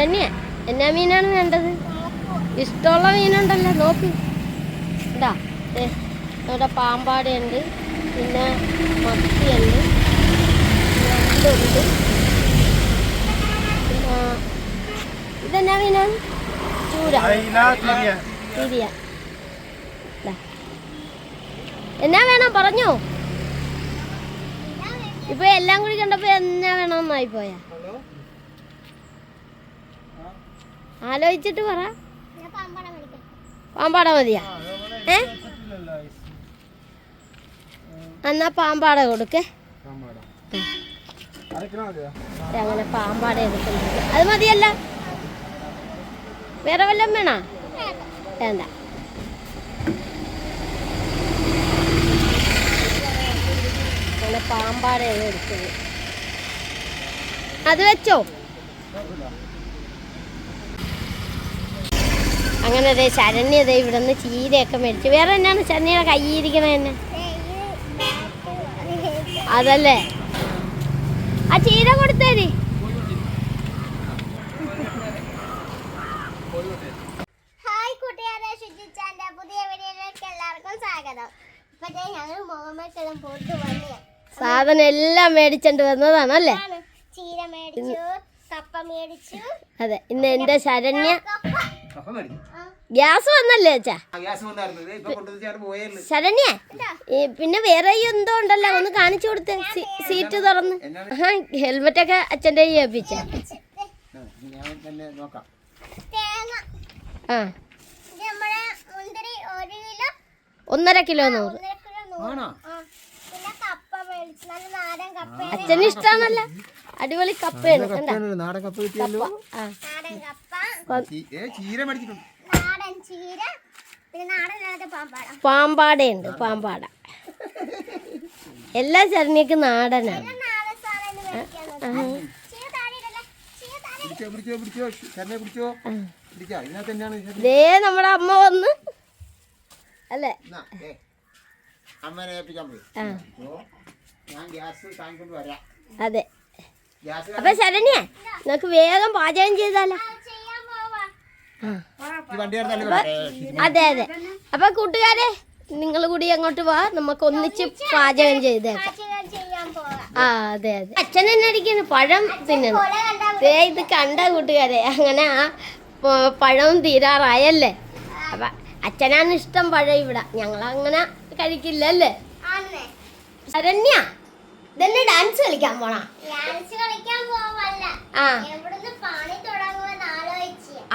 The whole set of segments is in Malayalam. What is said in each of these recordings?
ശരണ്യ എന്നാ മീനാണ് വേണ്ടത്? ഇഷ്ടമുള്ള മീനുണ്ടല്ലോ, നോക്ക്. ഇതാ നമ്മുടെ പാമ്പാടയുണ്ട്, പിന്നെ മത്തിയുണ്ട്, ഞണ്ടുണ്ട്. പിന്നെ ഇതെന്നാ മീനാണ്? ചൂര, തിരിയ. എന്നാ വേണം പറഞ്ഞോ? ഇപ്പൊ എല്ലാം കൂടി കണ്ടപ്പോ എന്നാ വേണമെന്നായി പോയാ? ആലോചിച്ചിട്ട് പറ. പാമ്പാട മതിയാ? എന്നാ പാമ്പാട കൊടുക്കേ. അങ്ങനെ പാമ്പാട എടുക്കുന്നുണ്ട്. അത് മതിയല്ല, വേറെ വല്ലതും വേണോ? വേണ്ട. അങ്ങനെ പാമ്പാടയാണ് എടുക്കുന്നത്. അത് വെച്ചോ. അങ്ങനെ ശരണ്യത ഇവിടെ നിന്ന് ചീരയൊക്കെ മേടിച്ചു. വേറെ എന്നാണ് ശരണ്യയുടെ കയ്യിരിക്കണ തന്നെ? അതല്ലേ, ആ ചീര കൊടുത്തേരി. ഹായ് കൂട്ടുകാരെ, ശുചിച്ചാന്റെ പുതിയ വീഡിയോയിലേക്ക് എല്ലാവർക്കും സ്വാഗതം. ഇപ്പഴേ ഞങ്ങൾ മോമക്കെല്ലാം പോയിട്ട് വന്നു. സാധനം എല്ലാം മേടിച്ചോണ്ട് വന്നതാണല്ലേ? ചീര മേടിച്ചു, കപ്പ മേടിച്ചു. അതെ, ഇന്ന് എന്റെ ശരണ്യ ഗ്യാസ് വന്നല്ലേ അച്ഛാ? ശരണ്യ പിന്നെ വേറെ എന്തോ ഉണ്ടല്ലോ, ഒന്ന് കാണിച്ചു കൊടുത്തേ. സീറ്റ് തുറന്ന് ഹെൽമെറ്റൊക്കെ അച്ഛൻ്റെ ഏൽപ്പിച്ച. ആ 1.5 കിലോ 100. അച്ഛന് ഇഷ്ടാണല്ലോ, അടിപൊളി കപ്പയാണ്. പാമ്പാടയുണ്ട്, പാമ്പാട. എല്ലാ ശരണ്യക്ക് നാടനാണ്. ദേ നമ്മുടെ അമ്മ വന്ന് അല്ലേ? അതെ. അപ്പൊ ശരണ്യ നമുക്ക് വേഗം പാചകം ചെയ്താലോ? അതെ അതെ. അപ്പൊ കൂട്ടുകാരെ, നിങ്ങൾ കൂടി അങ്ങോട്ട് വാ, നമുക്ക് ഒന്നിച്ച് പാചകം ചെയ്തേക്കാം. ആ അതെ അതെ. അച്ഛൻ തന്നെ അടിക്കുന്നു, പഴം തിന്നണം. ഇത് കണ്ട കൂട്ടുകാരെ, അങ്ങനെ ആ പഴവും തീരാറായല്ലേ? അപ്പൊ അച്ഛനാണ് ഇഷ്ടം പഴം. ഇവിടെ ഞങ്ങളങ്ങനെ കഴിക്കില്ലല്ലേ? ശരണ്യ ഇതന്നെ ഡാൻസ് കളിക്കാൻ പോണ?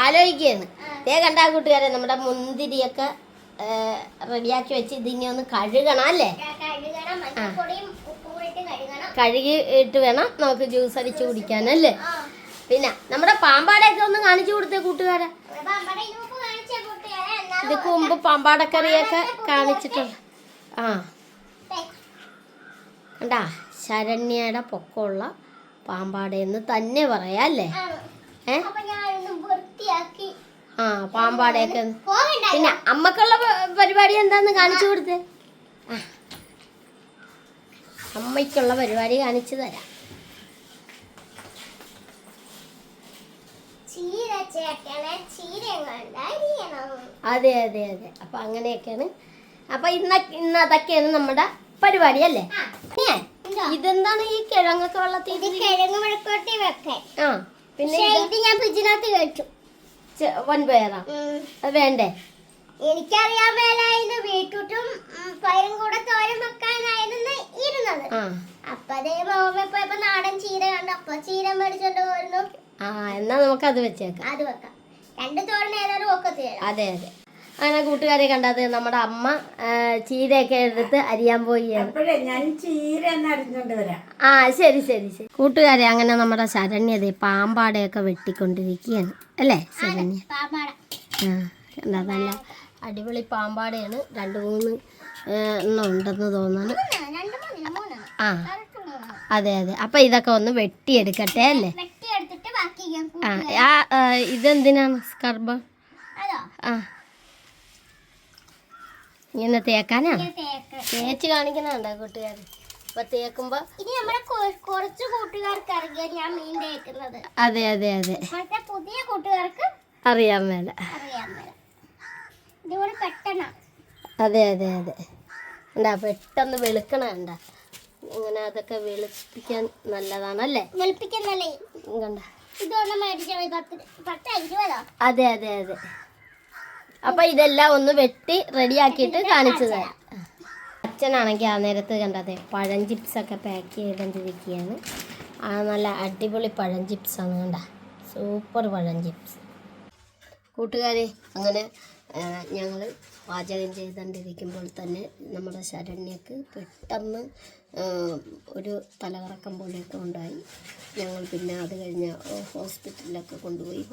ആലോചിക്കാണ്. കണ്ടാ കൂട്ടുകാരെ, നമ്മുടെ മുന്തിരിയൊക്കെ റെഡിയാക്കി വെച്ച് ഇതിനെ ഒന്ന് കഴുകണം അല്ലേ? കഴുകി ഇട്ട് വേണം നമുക്ക് ജ്യൂസ് അടിച്ച് കുടിക്കാനല്ലേ? പിന്നെ നമ്മുടെ പാമ്പാടയൊക്കെ ഒന്ന് കാണിച്ചു കൊടുത്തേ കൂട്ടുകാരെ. ഇതിക്ക് മുമ്പ് പാമ്പാടക്കറിയൊക്കെ കാണിച്ചിട്ടുണ്ട്. ആ കണ്ടാ, ശരണ്യയുടെ പൊക്കമുള്ള പാമ്പാടയെന്ന് തന്നെ പറയാം അല്ലേ? ആ പാമ്പാടയൊക്കെ. പിന്നെ അമ്മക്കുള്ള പരിപാടി എന്താന്ന് കാണിച്ചു കൊടുത്തേ. അമ്മയ്ക്കുള്ള പരിപാടി കാണിച്ചു തരാം. അതെ അതെ അതെ. അപ്പൊ അങ്ങനെയൊക്കെയാണ്. അപ്പൊ ഇന്നതൊക്കെയാണ് നമ്മുടെ പരിപാടി അല്ലേ? ഇതെന്താണ് ഈ കിഴങ്ങൊക്കെ വെള്ളത്തിൽ? കിഴങ്ങ് വെള്ളക്കോട്ടി വെക്കാൻ. ആ പിന്നെ ഇത് ഞാൻ ഫ്രിഡ്ജിനകത്ത് കഴിച്ചു. വൻപയറാ അത് വേണ്ടേ? എനിക്കറിയാൻ മേലായിരുന്നു ബീട്രൂട്ടും പയറും കൂടെ തോരൻ വെക്കാനായിരുന്നു ഇരുന്നത്. അപ്പൊ അതേ പോയപ്പോ നാടൻ ചീര കണ്ടു. അപ്പൊ ചീര മേടിച്ചോണ്ട് പോയിരുന്നു. ആ എന്നാ നമുക്ക് അത് വെച്ചേക്കാം. അത് വെക്കാം. 2 തോരൻ ഏതായാലും ഒക്കത്തില്ല. അതെ അതെ. അങ്ങനെ കൂട്ടുകാരെ കണ്ടത് നമ്മുടെ അമ്മ ചീരയൊക്കെ എടുത്ത് അരിയാൻ പോയാണ്. ആ ശരി ശരി ശരി. കൂട്ടുകാരെ, അങ്ങനെ നമ്മുടെ ശരണ്യത പാമ്പാടയൊക്കെ വെട്ടിക്കൊണ്ടിരിക്കുകയാണ് അല്ലേ ശരണ്യ? ആ നല്ല അടിപൊളി പാമ്പാടയാണ്. 2-3 എണ്ണം ഉണ്ടെന്ന് തോന്നുന്നു. ആ അതെ അതെ. അപ്പൊ ഇതൊക്കെ ഒന്ന് വെട്ടിയെടുക്കട്ടെ അല്ലേ? ആ ഇതെന്തിനാണ് സ്കർബ്? ആ ഇങ്ങനെ തേക്കാനാ? തേച്ച് കാണിക്കുന്നുണ്ടോ കൂട്ടുകാർ? അപ്പൊ തേക്കുമ്പോ ഇനി നമ്മളെ കുറച്ച് കൂട്ടുകാർക്ക് അറിയാം ഞാൻ മീൻ തേക്കുന്നത്. അതെ അതെ അതെ, മറ്റേ പുതിയ കൂട്ടുകാർക്ക് അറിയാൻ മേല. അറിയാൻ മേല. ഇതുപോലെ പെട്ടെന്ന്. അതെ അതെ അതെ, എന്താ പെട്ടെന്ന് വെളുക്കണ കണ്ട. ഇങ്ങനെ അതൊക്കെ വെളുപ്പിക്കാൻ നല്ലതാണല്ലേ? വെളുപ്പിക്കാൻ നല്ല കണ്ട. ഇതൊന്നും മേടിച്ചാൽ 10-20. അതെ അതെ അതെ. അപ്പൊ ഇതെല്ലാം ഒന്ന് വെട്ടി റെഡിയാക്കിയിട്ട് കാണിച്ചു തരാം. അച്ഛനാണെങ്കിൽ ആ നേരത്ത് കണ്ടതെ പഴം ചിപ്സൊക്കെ പാക്ക് ചെയ്തുകൊണ്ടിരിക്കുകയാണ്. ആ നല്ല അടിപൊളി പഴം ചിപ്സാണ് കണ്ട, സൂപ്പർ പഴം ചിപ്സ്. കൂട്ടുകാരെ, അങ്ങനെ ഞങ്ങൾ പാചകം ചെയ്തുകൊണ്ടിരിക്കുമ്പോൾ തന്നെ നമ്മുടെ ശരണ്യക്ക് പെട്ടെന്ന് ഒരു തലകറക്കം പോലെയൊക്കെ ഉണ്ടായി. ഞങ്ങൾ പിന്നെ അത് കഴിഞ്ഞ് ഹോസ്പിറ്റലിലൊക്കെ കൊണ്ടുപോയി.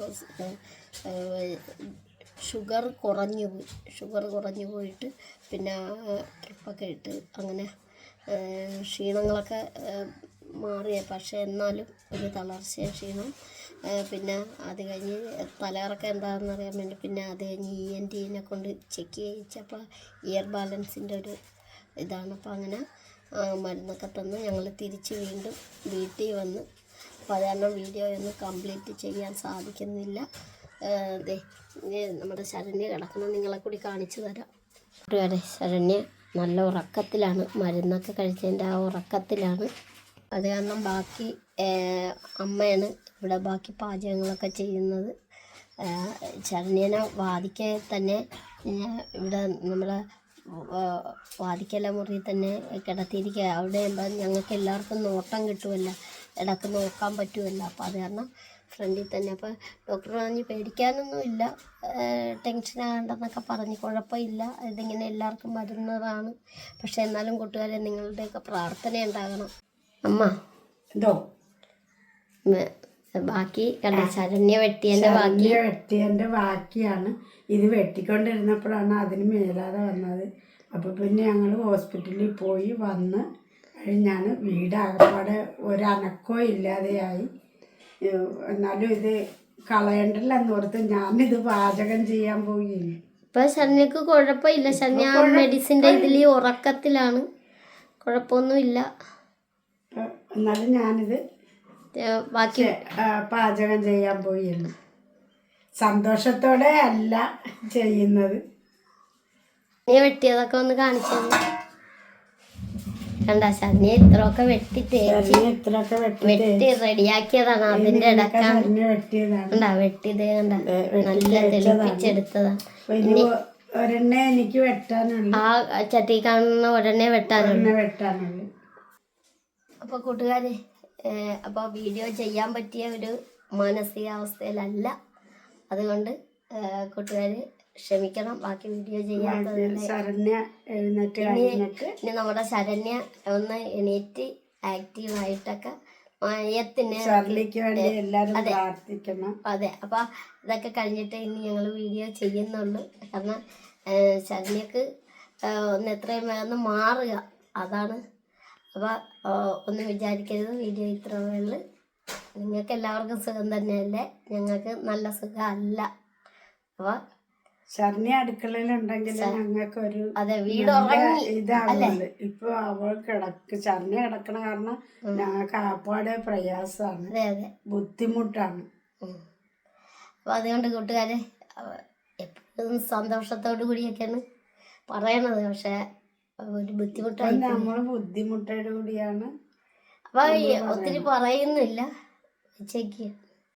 ഷുഗർ കുറഞ്ഞു പോയിട്ട് പിന്നെ ട്രിപ്പൊക്കെ ഇട്ട് അങ്ങനെ ക്ഷീണങ്ങളൊക്കെ മാറിയ, പക്ഷേ എന്നാലും ഒരു തളർച്ചയും ക്ഷീണം. പിന്നെ അത് കഴിഞ്ഞ് തലകറക്കം എന്താണെന്ന് അറിയാൻ വേണ്ടി പിന്നെ അത് കഴിഞ്ഞ് ENT കൊണ്ട് ചെക്ക് ചെയ്യിച്ചപ്പോൾ ഇയർ ബാലൻസിൻ്റെ ഒരു ഇതാണ്. അപ്പോൾ അങ്ങനെ മരുന്നൊക്കെ തന്ന് ഞങ്ങൾ തിരിച്ച് വീണ്ടും വീട്ടിൽ വന്ന്. അപ്പോൾ അത് കാരണം വീഡിയോ ഒന്നും കംപ്ലീറ്റ് ചെയ്യാൻ സാധിക്കുന്നില്ല. അതെ, നമ്മുടെ ശരണ്യ കിടക്കണം, നിങ്ങളെ കൂടി കാണിച്ചു തരാം. കൂട്ടുകാരെ, ശരണ്യ നല്ല ഉറക്കത്തിലാണ്, മരുന്നൊക്കെ കഴിച്ചതിൻ്റെ ആ ഉറക്കത്തിലാണ്. അത് കാരണം ബാക്കി അമ്മയാണ് ഇവിടെ ബാക്കി പാചകങ്ങളൊക്കെ ചെയ്യുന്നത്. ശരണ്യനെ വാതിക്കെ തന്നെ ഇവിടെ നമ്മളെ വാതിക്കല മുറി തന്നെ കിടത്തിയിരിക്കുക. അവിടെ എന്താ ഞങ്ങൾക്ക് എല്ലാവർക്കും നോട്ടം കിട്ടുമല്ല, ഇടയ്ക്ക് നോക്കാൻ പറ്റുമല്ല. അപ്പോൾ അത് കാരണം ഫ്രണ്ടിൽ തന്നെ. അപ്പോൾ ഡോക്ടർ പറഞ്ഞ് പേടിക്കാനൊന്നുമില്ല, ടെൻഷനാകണ്ടെന്നൊക്കെ പറഞ്ഞ്, കുഴപ്പമില്ല, ഇതിങ്ങനെ എല്ലാവർക്കും വരുന്നതാണ്. പക്ഷെ എന്നാലും കൂട്ടുകാരെ, നിങ്ങളുടെയൊക്കെ പ്രാർത്ഥന ഉണ്ടാകണം. അമ്മ എന്തോ ബാക്കി കണ്ട ശരണ്യ വെട്ടിയതിൻ്റെ ബാക്കിയാണ്. ഇത് വെട്ടിക്കൊണ്ടിരുന്നപ്പോഴാണ് അതിന് മേലാതെ വന്നത്. അപ്പോൾ പിന്നെ ഞങ്ങൾ ഹോസ്പിറ്റലിൽ പോയി വന്ന് കഴിഞ്ഞാണ് വീടാകപ്പാടെ ഒരനക്കോ ഇല്ലാതെയായി. എന്നാലും ഇത് കളയണ്ടല്ലെന്നോർത്ത് ഞാനിത് പാചകം ചെയ്യാൻ പോയി. ഇപ്പം ശരണ്യക്ക് കുഴപ്പമില്ല. ശരണ്യ മെഡിസിൻ്റെ ഇതിൽ ഉറക്കത്തിലാണ്, കുഴപ്പമൊന്നുമില്ല. എന്നാലും ഞാനിത് ബാക്കി പാചകം ചെയ്യാൻ പോയിരുന്നു. സന്തോഷത്തോടെ അല്ല ചെയ്യുന്നത്. നീ വെട്ടിയതൊക്കെ ഒന്ന് കാണിച്ചു കണ്ട. ശരണ്യ ഇത്രയൊക്കെ വെട്ടി റെഡിയാക്കിയതാണ്. അതിന്റെ ഇടക്കാണ് വെട്ടിയത് കണ്ട, നല്ല തെളിപ്പിച്ചെടുത്തതാണ്. ഒരെണ്ണേ എനിക്ക് വെട്ടാനുള്ളൂ, ആ ചട്ടി കാണുന്ന ഒരെണ്ണേ വെട്ടാനുള്ളൂ. അപ്പൊ കൂട്ടുകാരെ, അപ്പൊ വീഡിയോ ചെയ്യാൻ പറ്റിയ ഒരു മാനസികാവസ്ഥയിലല്ല. അതുകൊണ്ട് കൂട്ടുകാര് ക്ഷമിക്കണം, ബാക്കി വീഡിയോ ചെയ്യാത്തത്. ഇനി നമ്മുടെ ശരണ്യ ഒന്ന് എണീറ്റ് ആക്റ്റീവായിട്ടൊക്കെ മയത്തിന്. അതെ, അപ്പൊ ഇതൊക്കെ കഴിഞ്ഞിട്ട് ഇനി ഞങ്ങൾ വീഡിയോ ചെയ്യുന്നുള്ളൂ. കാരണം ശരണ്യക്ക് ഒന്ന് എത്രയും വേഗം മാറുക, അതാണ്. അപ്പോൾ ഒന്നും വിചാരിക്കരുത്, വീഡിയോ ഇത്ര വേള്. നിങ്ങൾക്ക് എല്ലാവർക്കും സുഖം തന്നെയല്ലേ? ഞങ്ങൾക്ക് നല്ല സുഖമല്ല. അപ്പോൾ ശരണ്യ അടുക്കളയിലുണ്ടെങ്കിൽ ഞങ്ങൾക്കൊരു അതെ വീട് ഉറങ്ങി ഇതാവുന്നത്. ഇപ്പൊ അവൾ ശരണ്യ കിടക്കണ കാരണം ഞങ്ങൾക്ക് ആപ്പാടെ പ്രയാസമാണ്. അതെ അതെ, ബുദ്ധിമുട്ടാണ്. അപ്പോൾ അതുകൊണ്ട് കൂട്ടുകാരെ, എപ്പോഴും സന്തോഷത്തോടു കൂടിയൊക്കെയാണ് പറയണത്. പക്ഷെ ഒരു ബുദ്ധിമുട്ടായി, നമ്മൾ ബുദ്ധിമുട്ടോടു കൂടിയാണ്. അപ്പൊ ഒത്തിരി പറയുന്നില്ല, ഉച്ചയ്ക്ക്